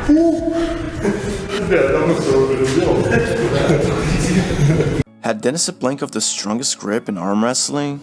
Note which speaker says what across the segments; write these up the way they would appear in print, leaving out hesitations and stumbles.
Speaker 1: Had Denis Cyplenkov the strongest grip in arm wrestling?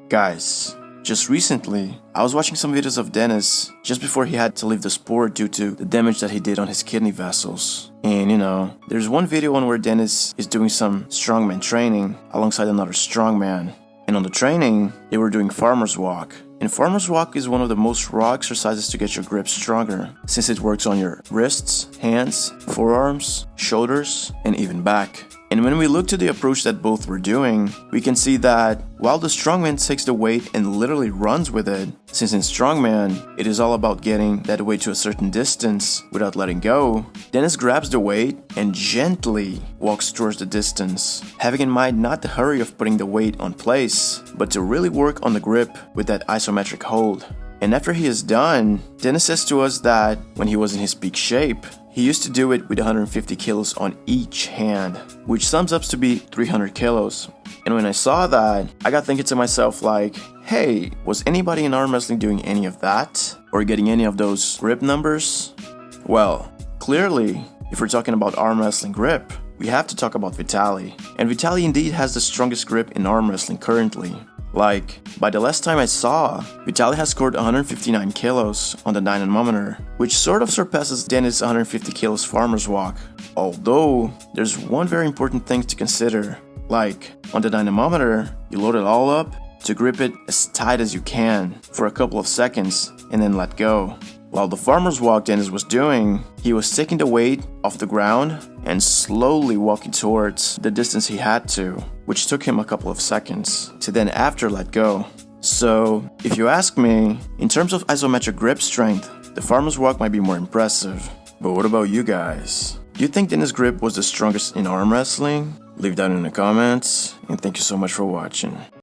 Speaker 1: Guys, just recently, I was watching some videos of Denis just before he had to leave the sport due to the damage that he did on his kidney vessels. And there's one video on where Denis is doing some strongman training alongside another strongman. And on the training, they were doing farmer's walk. And farmer's walk is one of the most raw exercises to get your grip stronger, since it works on your wrists, hands, forearms, shoulders, and even back. And when we look to the approach that both were doing, we can see that while the strongman takes the weight and literally runs with it, since in strongman, it is all about getting that weight to a certain distance without letting go, Denis grabs the weight and gently walks towards the distance, having in mind not the hurry of putting the weight on place, but to really work on the grip with that isometric hold. And after he is done, Denis says to us that when he was in his peak shape, he used to do it with 150 kilos on each hand, which sums up to be 300 kilos. And when I saw that, I got thinking to myself like, hey, was anybody in arm wrestling doing any of that? Or getting any of those grip numbers? Well, clearly, if we're talking about arm wrestling grip, we have to talk about Vitaly. And Vitaly indeed has the strongest grip in arm wrestling currently. Like, by the last time I saw, Vitaly has scored 159 kilos on the dynamometer, which sort of surpasses Denis' 150 kilos farmer's walk. Although, there's one very important thing to consider. Like, on the dynamometer, you load it all up to grip it as tight as you can for a couple of seconds and then let go. While the farmer's walk Denis was doing, he was taking the weight off the ground and slowly walking towards the distance he had to, which took him a couple of seconds to then after let go. So, if you ask me, in terms of isometric grip strength, the farmer's walk might be more impressive. But what about you guys? Do you think Denis' grip was the strongest in arm wrestling? Leave that in the comments, and thank you so much for watching.